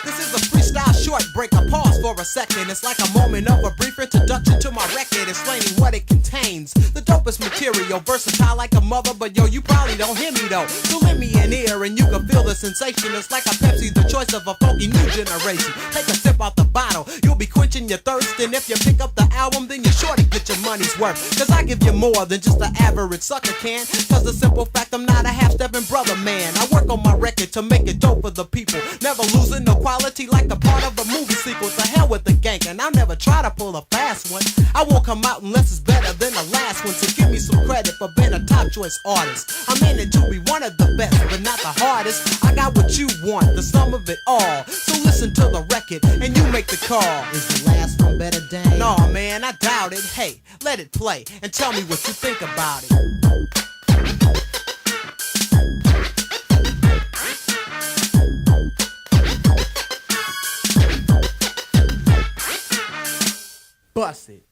This is a freestyle shortbreak. I pause for a second. It's like a moment of a brief introduction to my record, explaining what it contains. The dopest material, versatile like a mother, but yo, you probably don't hear me though. So lend me an ear and you can feel the sensation. It's like a Pepsi, the choice of a funky new generation. Take a sip out the bottle, you'll be quenching your thirst. And if you pick up the album, then you're sure to get your money's worth. Cause I give you more than just an average sucker can. Cause the simple fact I'm not a half-stepping brother, man. I work on my record to make it dope for the people. Never losing no quality like a part of a movie sequel. To hell with the gang, and I'll never try to pull a fast one. I won't come out unless it's better than the last one. So give me some credit for being a top choice artist. I'm in it to be one of the best, but not the hardest. I got what you want, the sum of it all. So listen to the record and you make the call. Is the last one better, dang? No, man, I doubt it. Hey, let it play and tell me what you think about it. Bust it.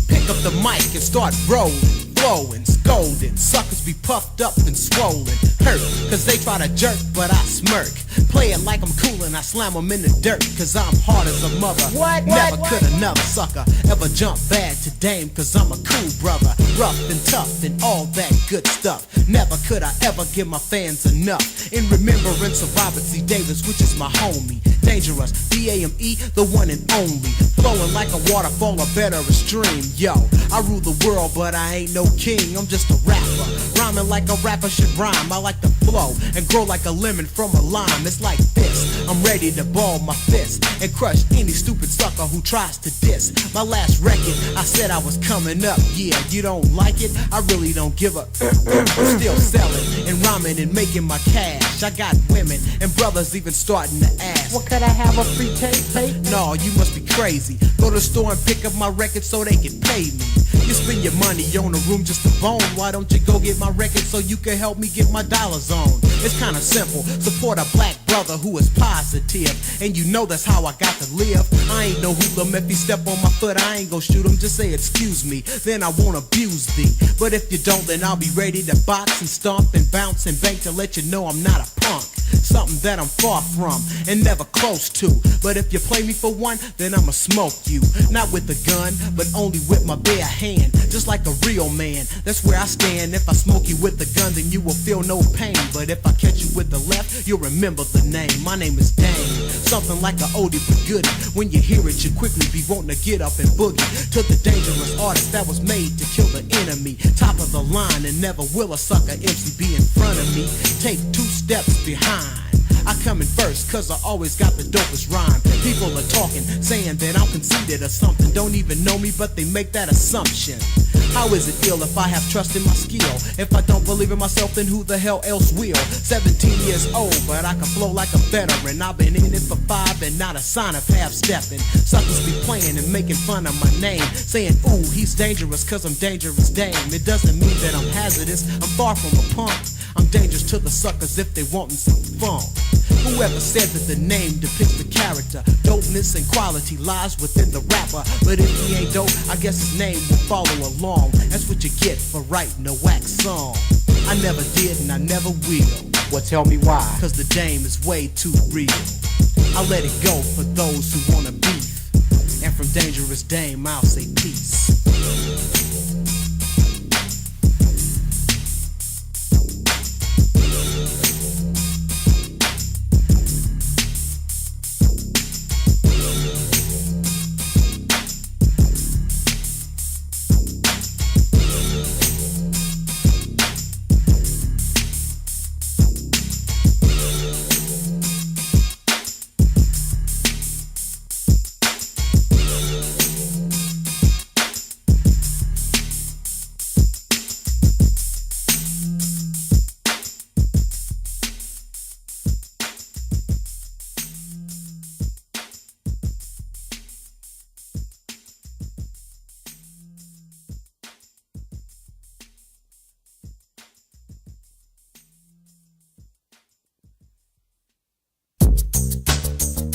Pick up the mic and start rolling, flowing, scolding. Suckers be puffed up and swollen, hurt, cause they try to jerk, but I smirk. Play it like I'm cool and I slam them in the dirt, cause I'm hard as a mother. Never could another sucker ever jump bad to Dame, cause I'm a cool brother. Rough and tough and all that good stuff. Never could I ever give my fans enough. In remembrance of Robert C. Davis, which is my homie. Dangerous, DAME, the one and only. Flowing like a waterfall, a better a stream. Yo, I rule the world, but I ain't no king. I'm just a rapper, rhyming like a rapper should rhyme. I like to flow and grow like a lemon from a lime. It's like this, I'm ready to ball my fist and crush any stupid sucker who tries to diss. My last record, I said I was coming up. Yeah, you don't like it? I really don't give a I'm still selling and rhyming and making my cash. I got women and brothers even starting to ask, What, could I have a free tape? no, you must be crazy. Go to the store and pick up my record so they can pay me. You spend your money on a room just to bone. Why don't you go get my record so you can help me get my dollars on? It's kinda simple, support a black brother who is positive. And you know that's how I got to live. I ain't no hoodlum, if he step on my foot I ain't gon' shoot him. Just say excuse me, then I won't abuse thee. But if you don't, then I'll be ready to box and stomp and bounce and bank to let you know I'm not a punk. Something that I'm far from and never close to. But if you play me for one, then I'ma smoke you. Not with a gun, but only with my bare hand. Just like a real man, that's where I stand. If I smoke you with the gun, then you will feel no pain. But if I catch you with the left, you'll remember the name. My name is Dame, something like a oldie but goodie. When you hear it, you quickly be wanting to get up and boogie to the dangerous artist that was made to kill the enemy. Top of the line, and never will a sucker MC be in front of me. Take 2 steps behind. I come in first cause I always got the dopest rhyme. People are talking, saying that I'm conceited or something. Don't even know me, but they make that assumption. How is it ill if I have trust in my skill? If I don't believe in myself, then who the hell else will? 17 years old, but I can flow like a veteran. I've been in it for 5 and not a sign of half-stepping. Suckers be playing and making fun of my name, saying, ooh, he's dangerous cause I'm dangerous Dame. It doesn't mean that I'm hazardous, I'm far from a punk. I'm dangerous to the suckers if they wantin' some fun. Whoever said that the name depicts the character, dopeness and quality lies within the rapper. But if he ain't dope, I guess his name will follow along. That's what you get for writing a whack song. I never did and I never will. Well, tell me why. Cause the Dame is way too real. I let it go for those who wanna beef. And from Dangerous Dame, I'll say peace.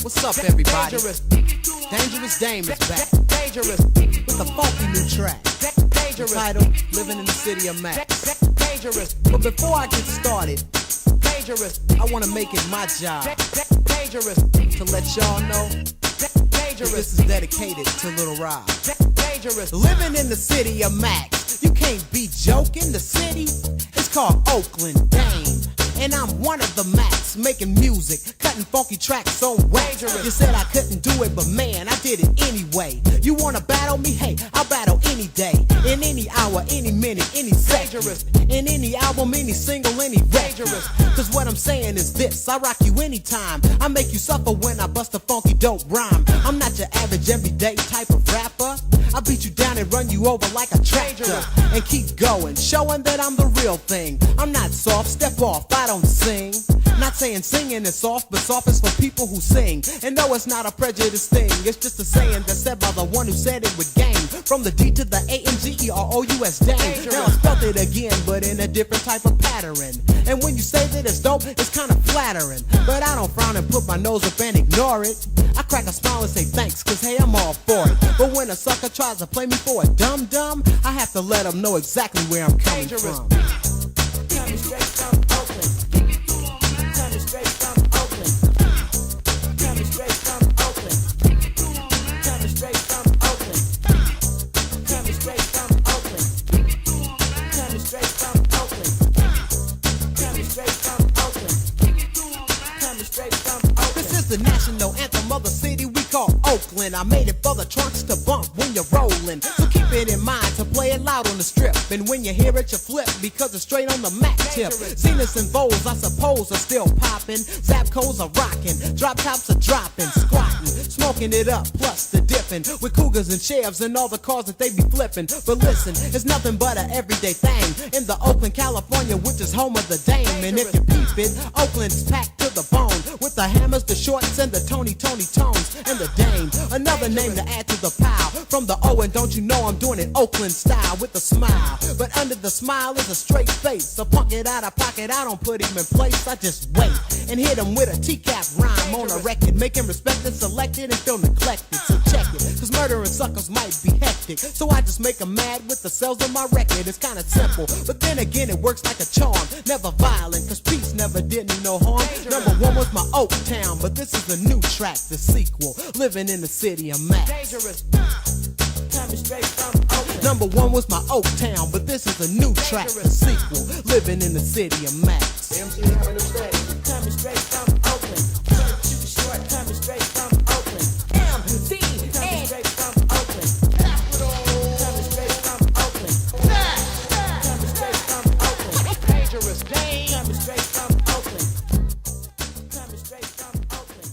What's up, everybody? Dangerous Dame is back. Dangerous with a funky new track. Dangerous title, Living in the City of Macks. Dangerous. But before I get started, dangerous, I want to make it my job. Dangerous to let y'all know. Dangerous. This is dedicated to Little Rob. Dangerous. Living in the city of Macks. You can't be joking. The city is called Oakland, Dame. And I'm one of the Macks, making music, cutting funky tracks so wax. You said I couldn't do it, but man, I did it anyway. You wanna battle me? Hey, I'll battle any day, in any hour, any minute, any second, in any album, any single, any record. Cause what I'm saying is this, I rock you anytime. I make you suffer when I bust a funky dope rhyme. I'm not your average everyday type of rapper. I beat you down and run you over like a tractor, and keep going, showing that I'm the real thing. I'm not soft, step off, I don't sing. Not saying singing is soft, but soft is for people who sing. And no, it's not a prejudice thing, it's just a saying that's said by the one who said it with game. From the D to the A-M-G-E-R-O-U-S, Dame. Now I spelled it again, but in a different type of pattern. And when you say that it's dope, it's kind of flattering. But I don't frown and put my nose up and ignore it. I crack a smile and say thanks, cause hey, I'm all for it. But when a sucker tries to play me for a dum-dum, I have to let him know exactly where I'm coming from. Coming straight from Oakland. Coming straight from Oakland. Coming straight from Oakland. Coming straight from Oakland. Coming straight from Oakland. Coming straight from Oakland. Coming straight from Oakland. Coming straight from Oakland. This is the national anthem of the city we call Oakland. I made it for the trunks to bump when you're rolling. So keep it in mind to play it loud on the strip. And when you hear it, you flip because it's straight on the Mac tip. Zeniths and Vols, I suppose, are still popping. Zapcos are rocking. Drop tops are dropping. Squatting, smoking it up, plus the dipping. With Cougars and Chevs and all the cars that they be flipping. But listen, it's nothing but an everyday thing in the Oakland, California, which is home of the Dame. And if you peep it, Oakland's packed to the bone. With the hammers, the shorts, and the Tony tones, and the Dame. Another name to add to the pile. From the O, and don't you know I'm doing it Oakland style with a smile. But under the smile is a straight face. So punk it out of pocket, I don't put him in place. I just wait and hit him with a T-cap rhyme on a record. Make him respected, selected, and feel neglected. So check it, cause murdering suckers might be hectic. So I just make them mad with the sales of my record. It's kinda simple, but then again it works like a charm. Never violent, cause peace never did me no harm. Number one was my Oak Town, but this is the new track, the sequel. Living in the city of Macks. Dangerous. Coming straight from Oakland. Number one was my Oak Town, but this is a new track, the sequel. Living in the city of Macks. Coming straight from Oakland. Too short. Coming straight from Oakland. MC coming straight from Oakland. Coming straight from Oakland. Coming straight from Oakland. Dangerous Dame. Coming straight from Oakland. Coming straight from Oakland.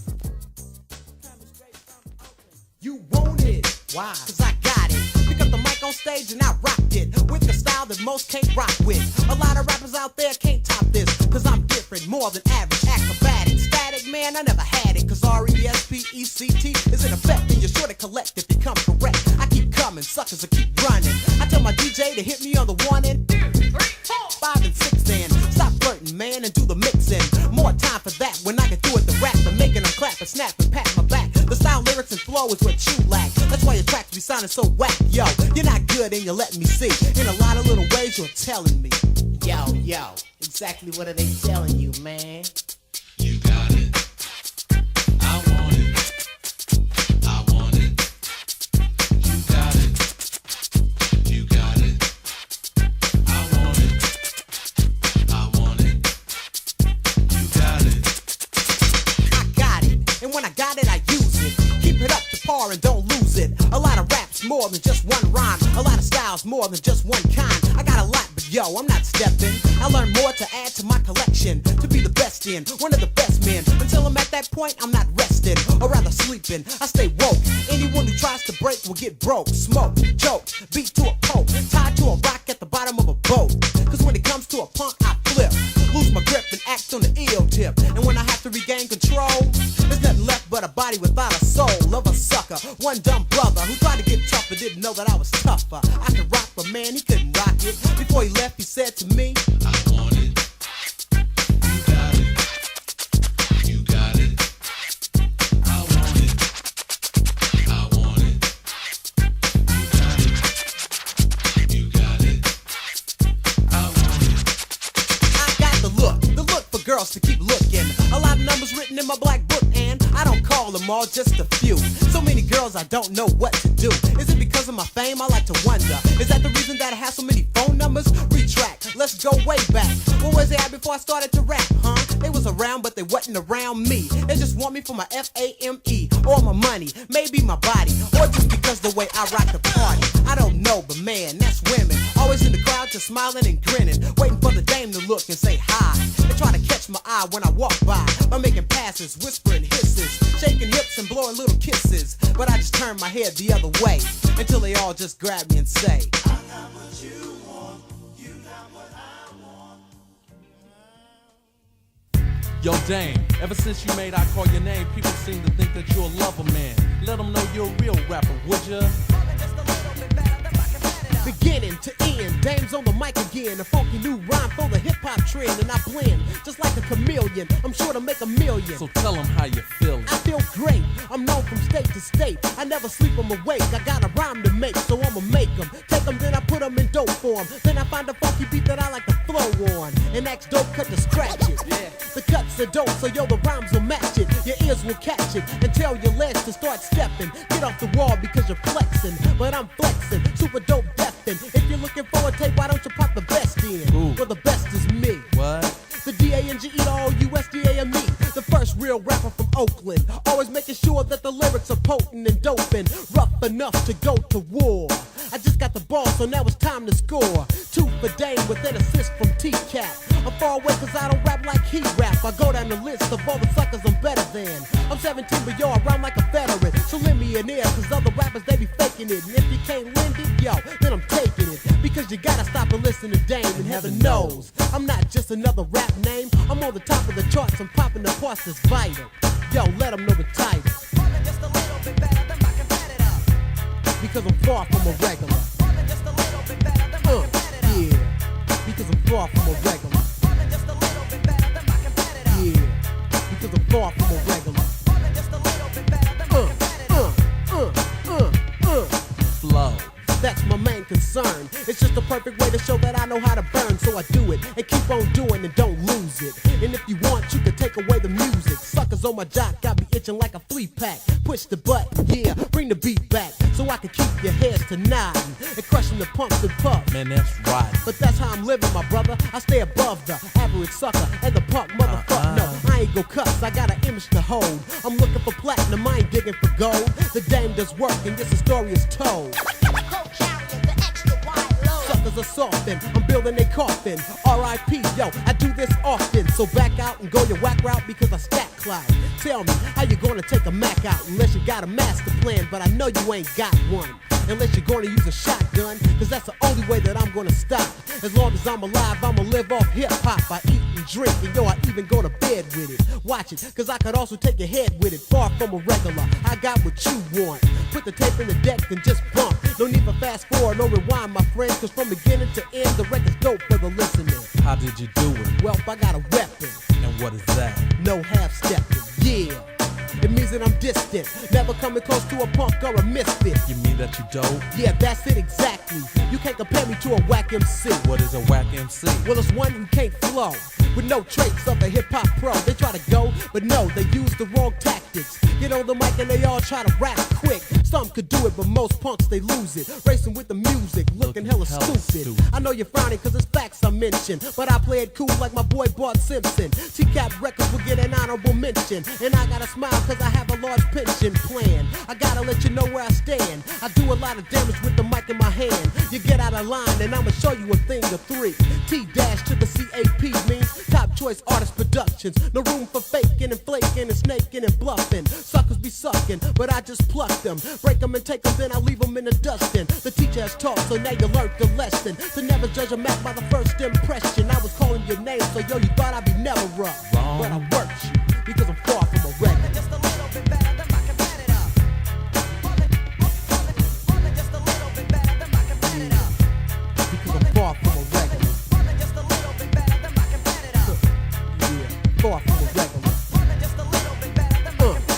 Coming straight from Oakland. You want it? Why? Cause I got it. Pick up the mic on stage and I rocked it with the style that most can't rock with. A lot of rappers out there can't top this, cause I'm different, more than average, acrobatic. Static, man, I never had it, cause R-E-S-P-E-C-T is in effect, and you're sure to collect if you come correct. I keep coming, suckers will keep running. I tell my DJ to hit me on the 1 and 2, 3, 4, 5 and 6 then. Stop flirting, man, and do the mixing. More time for that when I can do it the rap and making them clap and snap and pat my back. The style, lyrics, and flow is what you lack. That's why your tracks be sounding so whack. Yo, you're not good and you're letting me see. In a lot of little ways you're telling me. Yo, exactly what are they telling you, man? You got it. I want it. I want it. You got it. You got it. I want it. I want it. You got it. I got it, and when I got it, I use it. Keep it up to par and don't lose it. A lot of raps, more than just one rhyme. A lot of styles, more than just one kind. I got a lot, but yo, I'm not stepping. I learn more to add to my collection, to be the best in, one of the best men. Until I'm at that point, I'm not resting, or rather sleeping. I stay woke. Anyone who tries to break will get broke. Smoke, choke, beat to a poke, tied to a rock at the bottom of a boat. Cause when it comes to a punk, I flip, lose my grip and act on the ill tip. And when I have to regain control, there's nothing left but a body without a soul. Of a sucker, one dumb brother who tried to get tough but didn't know that I was tougher. I could rock, but man, he couldn't rock it. Before he left, he said to me, I want it. You got it. You got it. I want it. in my black book and I don't call them all, just a few. So many girls I don't know what to do. Is it because of my fame? I like to wonder. Is that the reason that I have so many phone numbers? Retract, let's go way back. What was they at before I started to rap, huh? They was around, but they wasn't around me. They just want me for my FAME, or my money, maybe my body, or just because the way I rock the party. I don't know, but man, that's women. Always in the crowd, just smiling and grinning, waiting for the dame to look and say hi. They try to catch my eye when I walk by making passes, whispering hisses, shaking hips and blowing little kisses. But I just turn my head the other way until they all just grab me and say, I got what you want, you got what I want. Yo, Dame, ever since you made I Call Your Name, people seem to think that you're a lover man. Let them know you're a real rapper, would ya? Beginning to end, Dame's on the mic again. A funky new rhyme for the hip-hop trend. And I blend, just like a chameleon, I'm sure to make a million. So tell them how you feeling. I feel great, I'm known from state to state. I never sleep, I'm awake, I got a rhyme to make, so I'ma make them. Take them, then I put them in dope form. Then I find a funky beat that I like to flow on. And ask dope cut to scratch it. Yeah. The cuts are dope, so yo, the rhymes will match it. Your ears will catch it, and tell your legs to start stepping. Get off the wall because you're flexing, but I'm flexing, super dope deafin'. If you're looking for a tape, why don't you pop the best in? Ooh. Well, the best is me. What? The DANGE, the OUSDAME, the first real rapper from Oakland. Always making sure that the lyrics are potent and doping, rough enough to go to war. I just got the ball, so now it's time to score. 2 for Dame with an assist from T-Cat. I'm far away cause I don't rap like he rap. I go down the list of all the suckers I'm better than. I'm 17 but yo, I rhyme like a veteran. So lend me an ear cause other rappers they be faking it. And if you can't lend it, yo, then I'm taking it. Because you gotta stop and listen to Dame, and heaven knows I'm not just another rap name. I'm on the top of the charts and popping the parts that's vital. Yo, let them know the title. Just a little bit better than my competitor. Because I'm far from a regular. Just a little bit better than my competitor. Yeah, because I'm far from a regular. Just a little bit better than my competitor. Yeah, because I'm far from a regular. Just a little bit better than my competitor. Flow. That's my main concern. It's just the perfect way to show that I know how to burn, so I do it and keep on doing and don't lose it. And if you want, you can take away the music. Suckers on my jock got me itching like a flea pack. Push the button, yeah, bring the beat back, so I can keep your heads to nodding and crushing the pumps and puffs. Man, that's right. But that's how I'm living, my brother. I stay above the average sucker and the punk motherfucker. No, I ain't go cuss, I got an image to hold. I'm looking for platinum, I ain't digging for gold. The Dame does work and yes, the story is told. Suckers are softened, I'm building a coffin. R.I.P. yo, I do this often. So back out and go your whack route because I stack clout. Tell me, how you gonna take a Mac out unless you got a master plan? But I know you ain't got one. Unless you're gonna use a shotgun, cause that's the only way that I'm gonna stop. As long as I'm alive, I'ma live off hip-hop. I eat and drink, and yo, I even go to bed with it. Watch it, cause I could also take your head with it. Far from a regular, I got what you want. Put the tape in the deck and just bump. No need for fast forward, no rewind, my friends. Cause from beginning to end, the record's dope for the listening. How did you do it? Well, I got a weapon. And what is that? No half-stepping, yeah. It means that I'm distant, never coming close to a punk or a misfit. You mean that you dope? Yeah, that's it exactly. You can't compare me to a whack MC. What is a whack MC? Well, it's one who can't flow, with no traits of a hip-hop pro. They try to go, but no, they use the wrong tactics. Get on the mic and they all try to rap quick. Some could do it, but most punks, they lose it. Racing with the music, looking hella stupid. I know you're frowning cause it's facts I mention, but I play it cool like my boy Bart Simpson. T-Cap Records will get an honorable mention, and I gotta smile cause I have a large pension plan. I gotta let you know where I stand. I do a lot of damage with the mic in my hand. You get out of line and I'ma show you a thing or three. T-dash to the CAP means Top Choice Artist Productions. No room for faking and flaking and snaking and bluffing. Suckers be sucking, but I just pluck them. Break them and take them, then I leave them in the dustbin. The teacher has taught, so now you learned the lesson. To never judge a Mac by the first impression. I was calling your name, so yo, you thought I'd be never rough. Wrong. But I worked you, because I'm far from a record. Just a little bit better than my competitor. Just a little bit better than my competitor. Because I'm far from a regular. Just a little bit better than my competitor. Yeah, far from a regular. Just a little bit better than my competitor.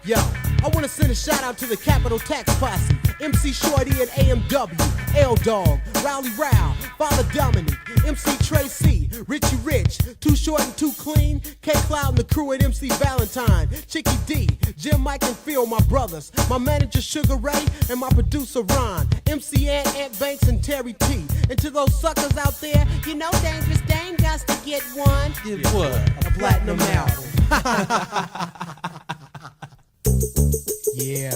Yo, I wanna send a shout out to the Capital Tax Posse, MC Shorty and AMW, L Dog, Rowley Row, Father Dominic, MC Tracy, Richie Rich, Too short and too clean. K Cloud and the crew at MC Valentine. Chicky D, Jim, Mike, and Phil, my brothers. My manager Sugar Ray and my producer Ron. MC Ant Banks, and Terry T. And to those suckers out there, you know Dangerous Dame got to get one. Get what? A platinum album. Yeah.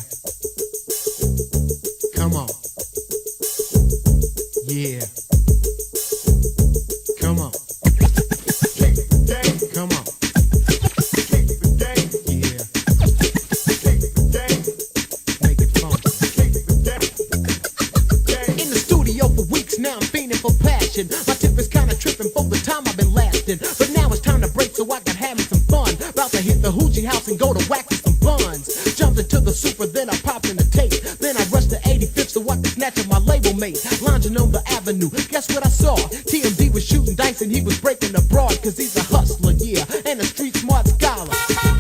Come on. Yeah. Come on. Come on. Yeah. Make it fun. In the studio for weeks now, I'm fiending for passion. My tip is kinda tripping for the time I've been lasting. But now it's time to break so I can have me some fun. About to hit the hoochie house and go to whack with some buns. Jumped into the super, then I popped in the tape. Then I rushed to 85th so I could snatch up my label mate. Lounging on the avenue, guess what I saw? TMD was shooting dice and he was breaking abroad. Cause he's a hustler, yeah, and a street smart scholar.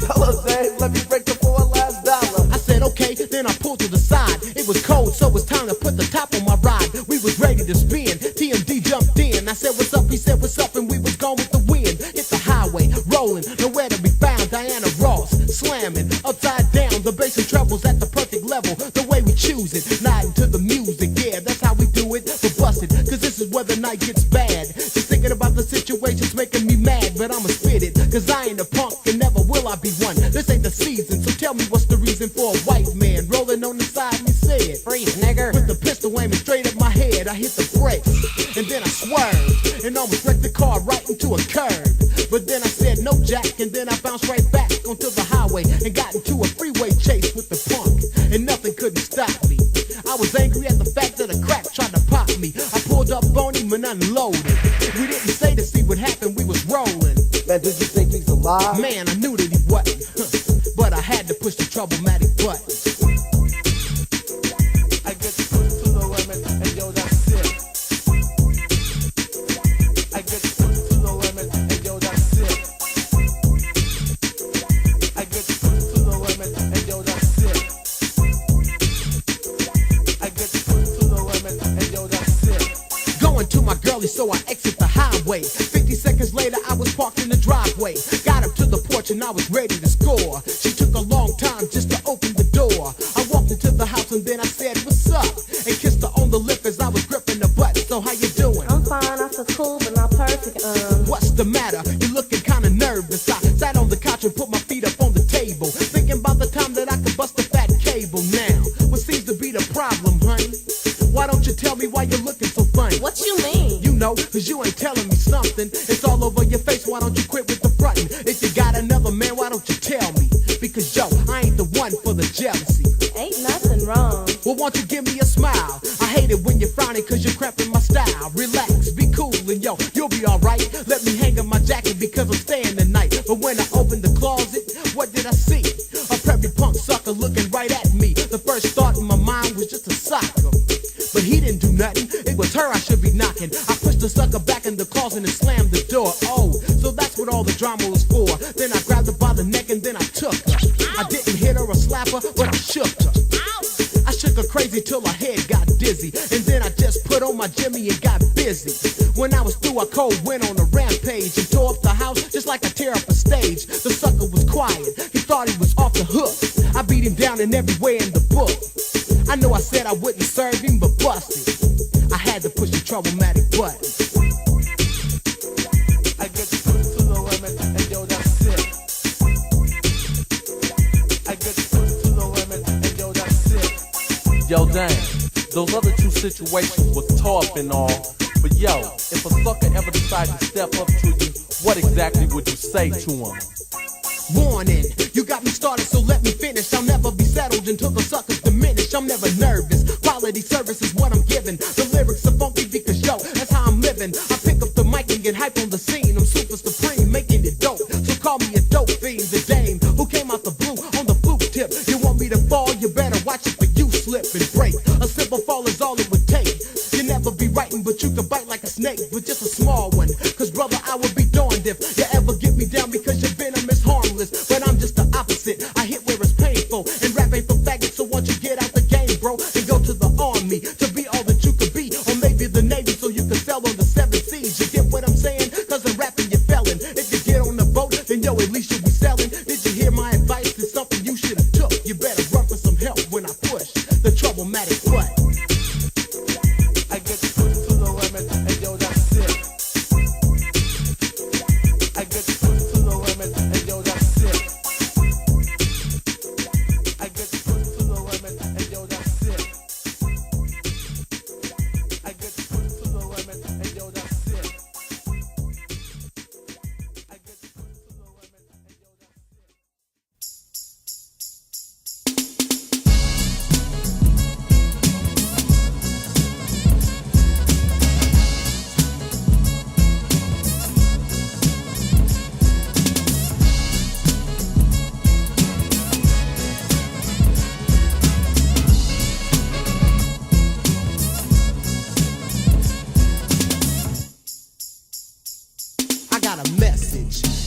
Hello, Dave. Let me break the for a last dollar. I said okay, then I pulled to the side. It was cold, so it's time to put the top on my ride. We was ready to spin, TMD jumped in. I said what's up, he said what's up, and we was gone with the wind. Hit the highway, rolling, nowhere to be found. Diana Ross, slamming, upside down. The bass and trebles at the perfect level, the way we choose it. Nodding to the music, yeah, that's how we do it. But busted, cause this is where the night gets bad. Just thinking about the situation's making me mad, but I'ma spit it, cause I ain't a punk and never will I be one. This ain't the season, so tell me what's the reason for a white man rolling on the side and he said, Freeze, nigger. with the pistol aiming straight at my head, I hit the brakes, and then I swerved, and almost wrecked the car right into a curb. But then I said no jack, and then I bounced right back onto the highway, and got into a freeway chase with the punk, and nothing couldn't stop me. I was angry at the fact that a crack tried to pop me. I pulled up on him and unloaded. We didn't say to see what happened, we was rolling. Man, did you think he's alive? Man, I knew that he wasn't, but I had to push the troublematic button. I get to push to the limit, and yo, that's it. I get to push to the limit, and yo, that's it. I get to push to the limit, and yo, that's it. I get to push to the limit, and yo, that's it. Going to my girlie, so I exit the highway. 50 seconds later, I was parked in the driveway. Got up to the porch and I was ready to score. She took a long time just to open the door. I walked into the house and then I said, what's up? And kissed her on the lip as I was gripping the butt. So how you doing? I'm fine, I feel cool, but not perfect. What's the matter? You're looking kinda nervous. I sat on the couch and put my feet up on the table, thinking about the time that I could bust a fat cable. Now, what seems to be the problem, honey? Why don't you tell me why you're looking so funny? What you mean? You know, cause you ain't telling me something. It's all over your face, why don't you quit with the frontin'? If you got another man, why don't you tell me? Because yo, I ain't the one for the jealousy. Ain't nothing wrong. Well, won't you give me a smile? I hate it when you're frowning cause you're cramping my style. Relax, be cool, and yo, you'll be alright. Let me hang up my jacket because I'm staying the night. But when I opened the closet, what did I see? A preppy punk sucker looking right at me. The first thought in my mind was just a socker. But he didn't do nothing, it was her I should be knocking. I pushed the sucker back in the closet and slammed the door. Oh, so that's what all the drama was for. Then I grabbed her by the neck and then I took her. I didn't hit her or slap her, but I shook her. I shook her crazy till her head got dizzy. And then I just put on my Jimmy and got busy. When I was through, I cold went on a rampage and tore up the house just like I tear up a stage. The sucker was quiet, he thought he was off the hook. I beat him down in every way in the book. I know I said I wouldn't serve him, but busted. I had to push the troublematic button. I get to push to the limit, and yo, that's it. I get to push to the limit, and yo, that's it. Yo, dang, those other two situations was tough and all, but yo, if a sucker ever decided to step up to you, what exactly would you say to him? Warning, you got me started, so let me finish. I'll never be settled until the suckers diminish. I'm never nervous, quality service is what I'm giving. The lyrics are funky because yo, that's how I'm living. I pick up the mic and get hype on the scene. I'm super supreme, making it dope. So call me a dope fiend, the dame who came out the blue on the fluke tip. You want me to fall, you better watch it for you slip and break. A simple fall is all it would take. You never be writing, but you can bite like a snake, but just a small one. Cause brother, I would be darned if you ever get me down because your venom is harmless. But I'm just the opposite, I hit where it's painful. And rap ain't for faggots, so once you get out the game, bro, and go to the army to be all that you could be. Or maybe the Navy so you can sell on the 7 seas. You get what I'm saying? Cause I'm rapping, you felon. If you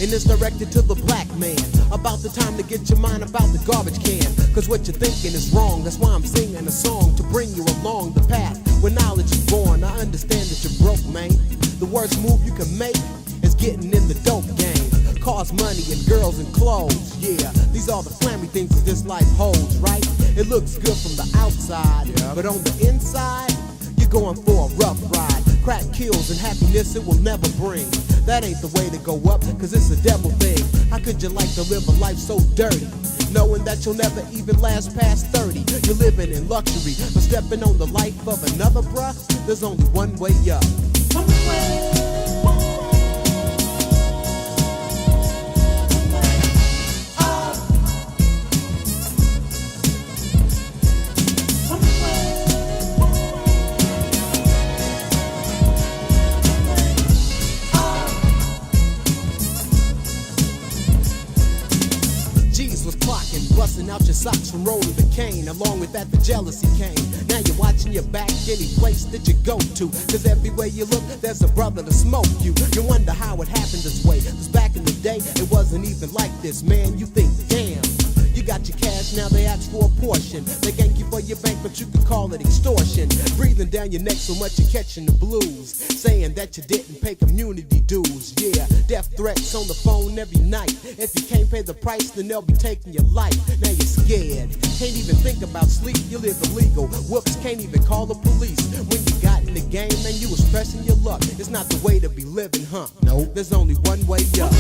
and it's directed to the black man. About the time to get your mind about the garbage can. Cause what you're thinking is wrong, that's why I'm singing a song to bring you along the path where knowledge is born. I understand that you're broke, man. The worst move you can make is getting in the dope game. Cars, money, and girls and clothes, yeah. These are the flammy things that this life holds, right? It looks good from the outside, but on the inside, you're going for a rough ride. Crack kills and happiness it will never bring. That ain't the way to go up, cause it's a devil thing. How could you like to live a life so dirty, knowing that you'll never even last past 30? You're living in luxury, but stepping on the life of another bruh, there's only one way up. One way. Busting out your socks from rolling the cane. Along with that, the jealousy came. Now you're watching your back any place that you go to. Cause everywhere you look, there's a brother to smoke you. You wonder how it happened this way. Cause back in the day, it wasn't even like this, man. You think, damn, you got your cash, now they ask for a portion. They gank you for your bank, but you could call it extortion. Breathing down your neck so much you're catching the blues. Saying that you didn't pay community dues, yeah. Death threats on the phone every night. If you can't pay the price, then they'll be taking your life. Now you're scared, can't even think about sleep. You live illegal, whoops, can't even call the police. When you got in the game and you was pressing your luck, it's not the way to be living, huh? No, there's only one way up.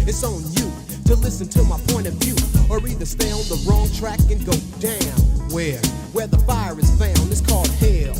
It's on you to listen to my point of view, or either stay on the wrong track and go down. Where the fire is found, it's called hell.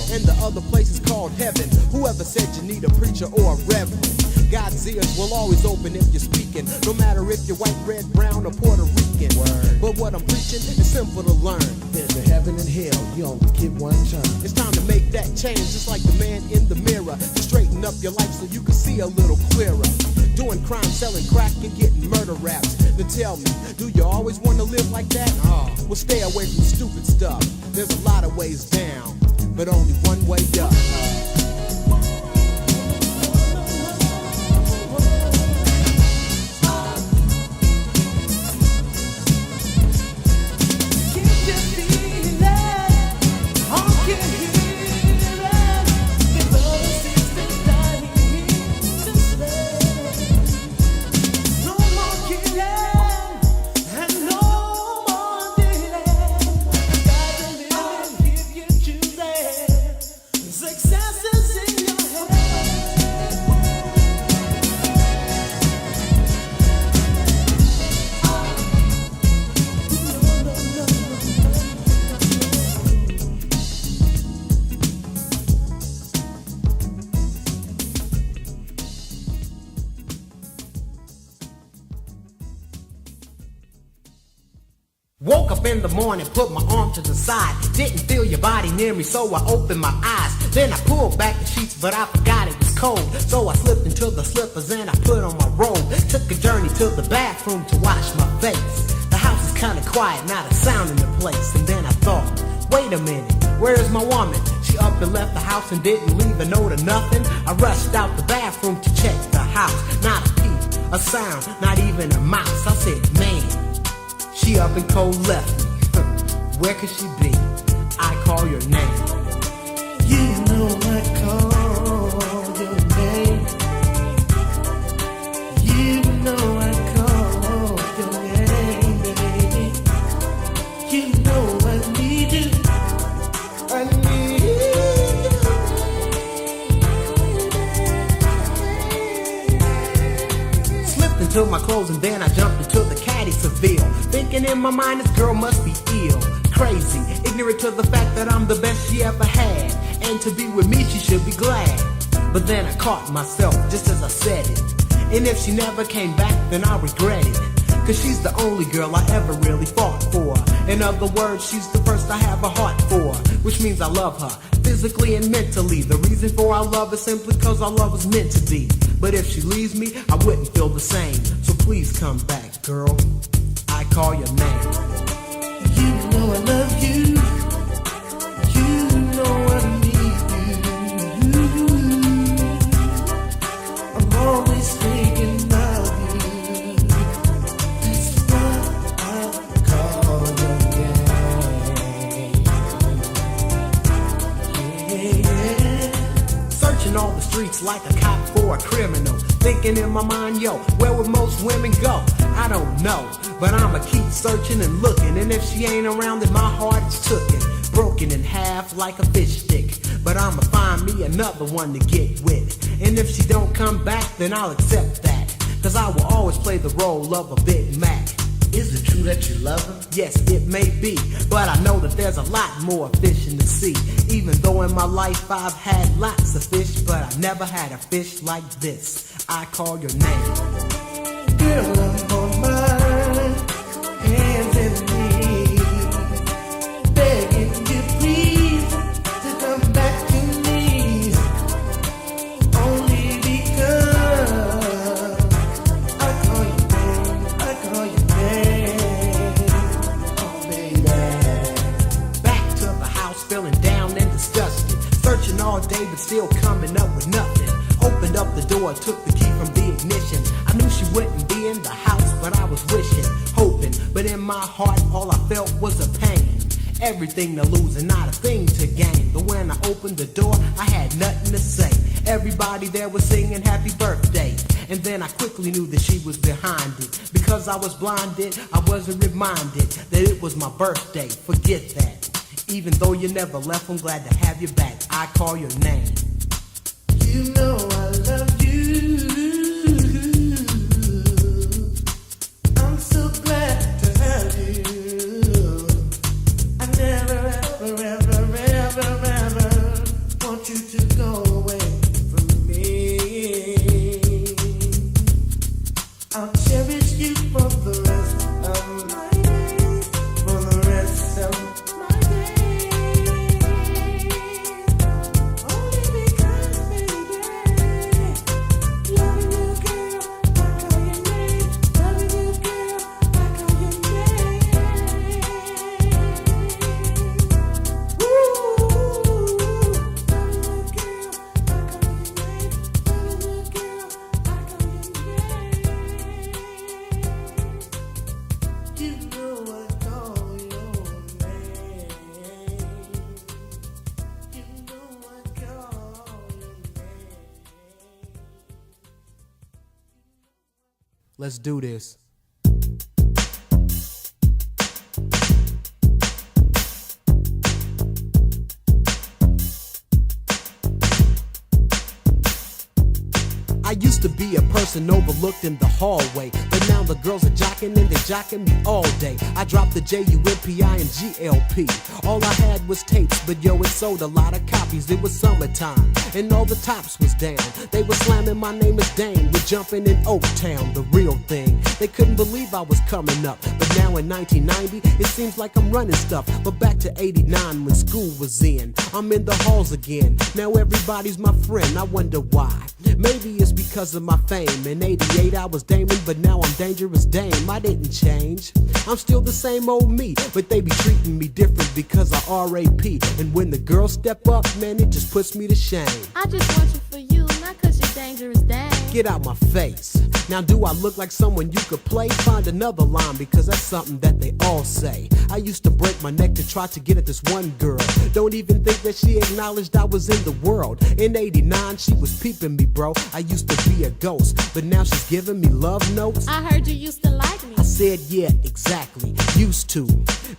And the other place is called heaven. Whoever said you need a preacher or a reverend, God's ears will always open if you're speaking, no matter if you're white, red, brown, or Puerto Rican. But what I'm preaching is simple to learn. There's a heaven and hell, you only get one turn. It's time to make that change, just like the man in the mirror, to straighten up your life so you can see a little clearer. Doing crime, selling crack, and getting murder raps. Then tell me, do you always want to live like that? Well, stay away from stupid stuff. There's a lot of ways down, but only one way up. Woke up in the morning, put my arm to the side. Didn't feel your body near me, so I opened my eyes. Then I pulled back the sheets, but I forgot it was cold. So I slipped into the slippers and I put on my robe. Took a journey to the bathroom to wash my face. The house is kinda quiet, not a sound in the place. And then I thought, wait a minute, where's my woman? She up and left the house and didn't leave a note or nothing. I rushed out the bathroom to check the house. Not a peep, a sound, not even a mouse. I said, man, she up and cold left me. Where could she be? I call your name. You know I call your name. You know I call your name, baby. You know I need you. I need you. into my clothes and then I jumped into the caddy Seville, thinking in my mind this girl must be ill, crazy, ignorant to the fact that I'm the best she ever had, and to be with me she should be glad. But then I caught myself just as I said it, and if she never came back then I regret it, cause she's the only girl I ever really fought for. In other words, she's the first I have a heart for, which means I love her physically and mentally. The reason for our love is simply cause our love was meant to be. But if she leaves me, I wouldn't feel the same. So please come back, girl, I call your name. You know I love you. You know I need you. I'm always thinking of you. That's why I call your name. Yeah. Searching all the streets like a cop for a criminal, thinking in my mind, yo, where would most women go? I don't know, but I'ma keep searching and looking, and if she ain't around then my heart is tooken, broken in half like a fish stick. But I'ma find me another one to get with, and if she don't come back then I'll accept that, cause I will always play the role of a Big Mac. Is it true that you love her? Yes, it may be, but I know that there's a lot more fish in the sea. Even though in my life I've had lots of fish, but I never had a fish like this. I call your name. Girl, I'm on my hands and knees, begging you please to come back to me. Only because I call your name, I call your name. Oh baby. Back to the house feeling down and disgusted, searching all day but still coming up with nothing. Opened up the door, took the key from the ignition. I knew she wouldn't be in the house, but I was wishing, hoping, but in my heart all I felt was a pain. Everything to lose and not a thing to gain. But when I opened the door, I had nothing to say. Everybody there was singing happy birthday, and then I quickly knew that she was behind it. Because I was blinded, I wasn't reminded that it was my birthday. Forget that. Even though you never left, I'm glad to have you back. I call your name. You know I love you. I'm so glad to have you. I never, ever want you to go away from me. I'll cherish you for the rest of my days. For the rest of my days. Only because, baby, loving you, girl, I call your name. Loving you, girl, I call your name. Woo! Loving you, girl, I call your name. Loving you, girl, I call your name. You know I call your name. You know I call your name. Let's do this. I used to be a person overlooked in the hallway, but now the girls are jocking and they're jocking me all day. I dropped the JUMPI and GLP. All I had was tapes, but yo, it sold a lot of copies. It was summertime, and all the tops was down. They were slamming my name as Dane. We're jumping in Oaktown, the real thing. They couldn't believe I was coming up, but now in 1990, it seems like I'm running stuff. But back to 89 when school was in, I'm in the halls again. Now everybody's my friend, I wonder why. Maybe it's because of my fame. In 88 I was Damon, but now I'm Dangerous Dame. I didn't change, I'm still the same old me, but they be treating me different because I RAP. And when the girls step up, man, it just puts me to shame. I just want you for you, not cause you're dangerous, dang. Get out my face. Now do I look like someone you could play? Find another line, because that's something that they all say. I used to break my neck to try to get at this one girl. Don't even think that she acknowledged I was in the world. In 89 she was peeping me, bro. I used to be a ghost, but now she's giving me love notes. I heard you used to like me. I said yeah, exactly, used to,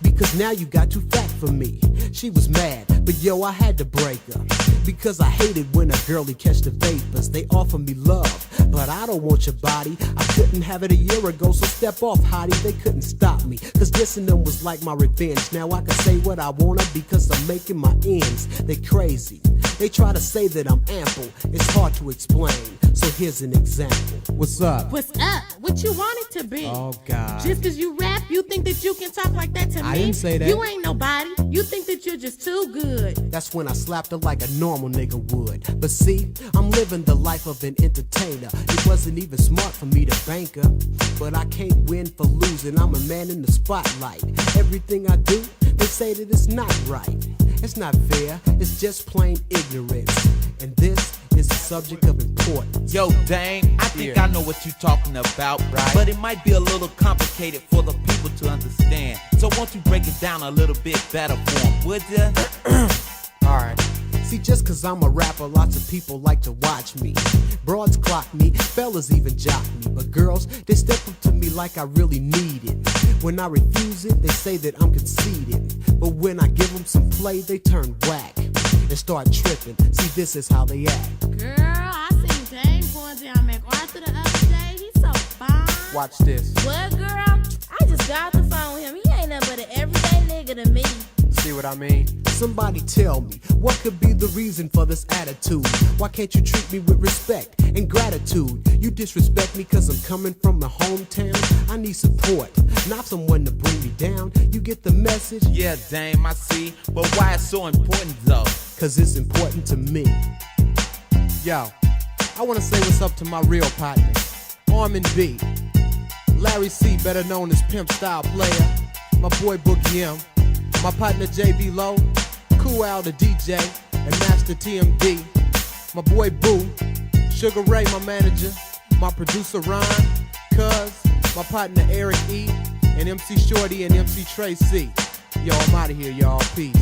because now you got too fat for me. She was mad, but yo, I had to break her, because I hated when a girlie catch the vapors. They offer me love, but but I don't want your body. I couldn't have it a year ago, so step off, hottie. They couldn't stop me, cause dissing them was like my revenge. Now I can say what I wanna because I'm making my ends. They crazy. They try to say that I'm ample. It's hard to explain, so here's an example. What's up? What's up? What you want it to be? Oh, God. Just cause you rap, you think that you can talk like that to me? I didn't say that. You ain't nobody. You think that you're just too good. That's when I slapped her like a normal nigga would. But see, I'm living the life of an entertainer. It wasn't even smart for me to bank her. But I can't win for losing. I'm a man in the spotlight. Everything I do, they say that it's not right. It's not fair, it's just plain ignorance. And this is a subject of importance. Yo, Dame, I think I know what you're talking about, right? But it might be a little complicated for the people to understand. So won't you break it down a little bit better for them, would ya? Alright. See, just cause I'm a rapper, lots of people like to watch me. Broads clock me, fellas even jock me. But girls, they step up to me like I really need it. When I refuse it, they say that I'm conceited. But when I give them some play, they turn whack and start tripping. See, this is how they act. Girl, I seen Dame going down MacArthur the other day. He's so fine. Watch this. What, girl? I just got off the phone with him. He ain't nothing but an everyday nigga to me. See what I mean? Somebody tell me, what could be the reason for this attitude? Why can't you treat me with respect and gratitude? You disrespect me cause I'm coming from my hometown. I need support, not someone to bring me down. You get the message? Yeah, Dame, I see. But why it's so important though? Cause it's important to me. Yo, I wanna say what's up to my real partners. Armin B, Larry C, better known as Pimp Style Player, my boy Boogie M, my partner JB Low, Cool Al the DJ, and Master TMD, my boy Boo, Sugar Ray my manager, my producer Ron, Cuz, my partner Eric E, and MC Shorty and MC Trey C. Yo, I'm out of here, y'all. Peace.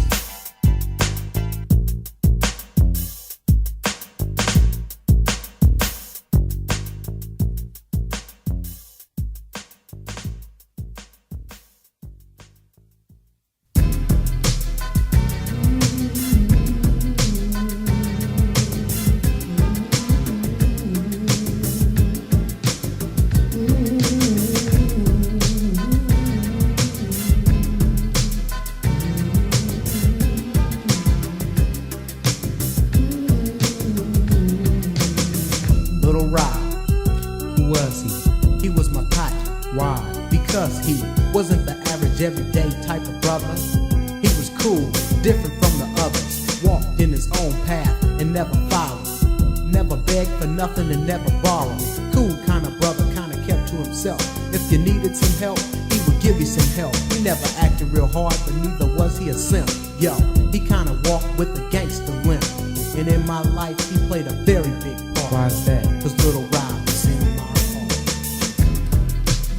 Little Rob, who was he? He was my partner. Why? Because he wasn't the average everyday type of brother. He was cool, different from the others. Walked in his own path and never followed. Never begged for nothing and never borrowed. Cool kind of brother, kind of kept to himself. If you needed some help, he would give you some help. He never acted real hard, but neither was he a simp. Yo, he kind of walked with a gangster limp. And in my life, he played a very big part. Why's that? Cause Little Rob was in my heart.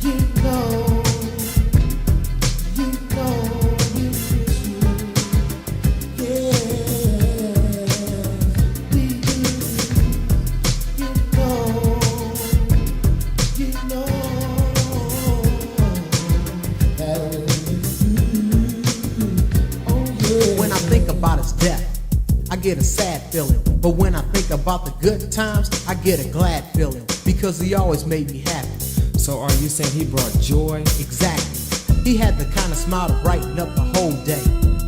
You know, you miss you. Yeah, we do. You know, that we do. When I think about his death, I get a sad feeling. But when I think about the good times, I get a glad feeling. Because he always made me happy. So are you saying he brought joy? Exactly. He had the kind of smile to brighten up the whole day.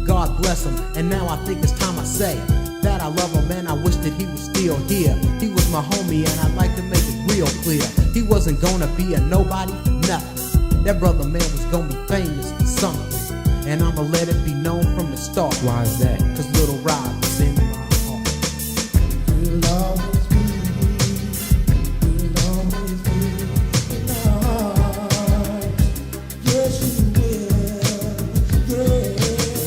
God bless him, and now I think it's time I say that I love him and I wish that he was still here. He was my homie and I'd like to make it real clear. He wasn't gonna be a nobody for nothing. That brother man was gonna be famous for something. And I'ma let it be known from the start. Why is that? Cause Little Rob was in my heart. You'll always be, you'll always be in my heart. Yes, you will, yeah.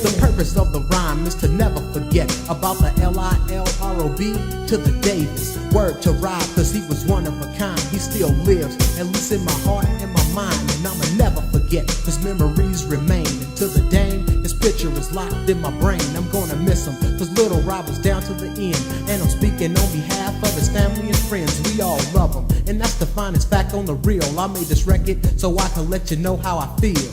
The purpose of the rhyme is to never forget about the L-I-L-R-O-B to the Davis. Word to Rob, cause he was one of a kind. He still lives, at least in my heart and my mind. And I'ma never forget, cause memories remain. And to the Dame, his picture is locked in my brain. I'm gonna miss him, cause Little Rob was down to the end. And I'm speaking on behalf of his family and friends. We all love him, and that's the finest fact on the real. I made this record so I can let you know how I feel.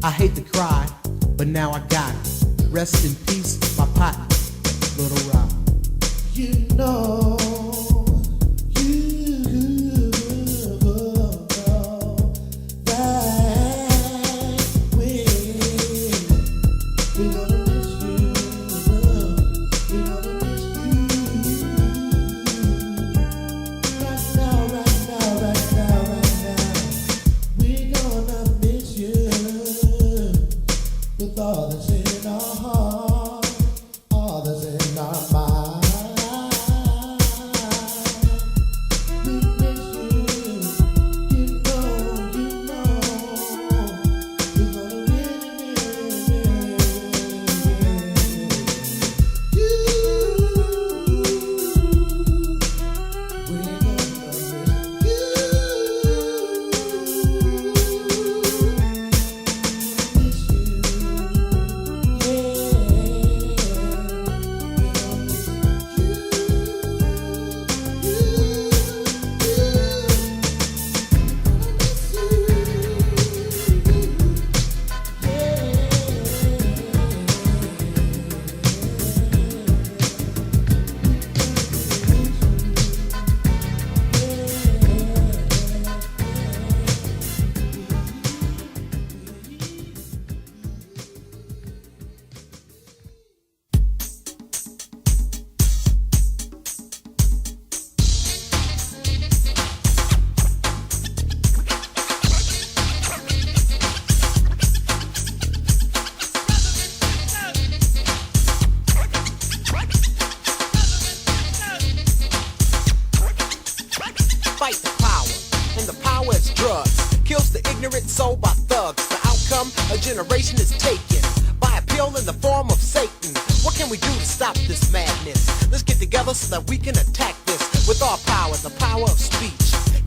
I hate to cry, but now I got it. Rest in peace, my partner, Little Rob. You know, you power is drugs. Kills the ignorant soul by thugs. The outcome, a generation is taken by a pill in the form of Satan. What can we do to stop this madness? Let's get together so that we can attack this with our power, the power of speech.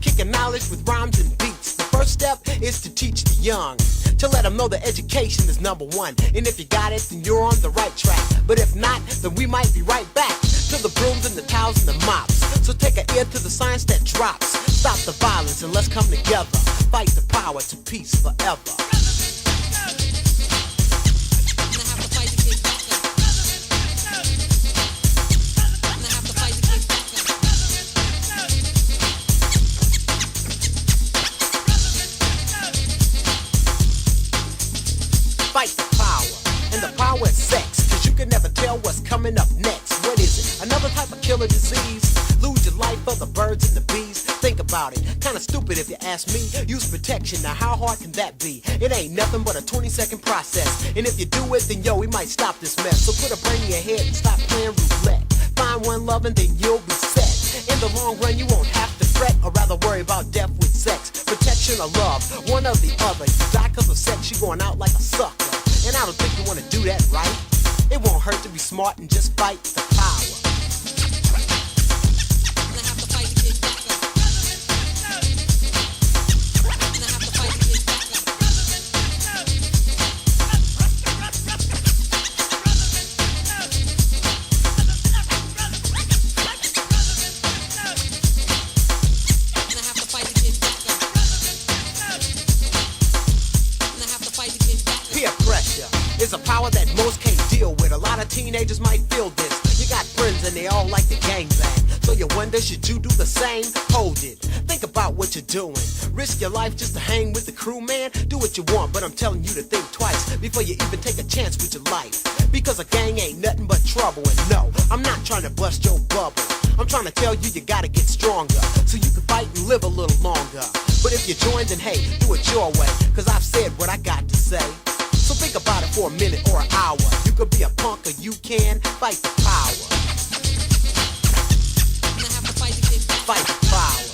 Kicking knowledge with rhymes and beats. The first step is to teach the young, to let them know that education is number one. And if you got it, then you're on the right track. But if not, then we might be right back to the brooms and the towels and the mops. So take an ear to the science that drops. Stop the violence and let's come together. Fight the power to peace forever. Fight the power, and the power is sex. Cause you can never tell what's coming up next. What is it? Another type of killer disease? Lose your life for the birds and the bees? Think about it, kinda stupid if you ask me. Use protection, now how hard can that be? It ain't nothing but a 20-second process. And if you do it, then yo, we might stop this mess. So put a brain in your head and stop playing roulette. Find one love and then you'll be set. In the long run, you won't have to fret, or rather worry about death with sex. Protection or love, one or the other. You die cause of sex, you going out like a sucker. And I don't think you wanna do that, right? It won't hurt to be smart and just fight the power. Peer pressure is a power that most can't deal with. A lot of teenagers might feel this. You got friends and they all like to gangbang. So you wonder, should you do the same? Hold it. Think about what you're doing. Risk your life just to hang with the crew, man? Do what you want, but I'm telling you to think twice before you even take a chance with your life. Because a gang ain't nothing but trouble. And no, I'm not trying to bust your bubble. I'm trying to tell you gotta get stronger so you can fight and live a little longer. But if you join, then hey, do it your way. Cause I've said what I got to say. So think about it for a minute or an hour. You could be a punk or you can fight the power. Fight the power.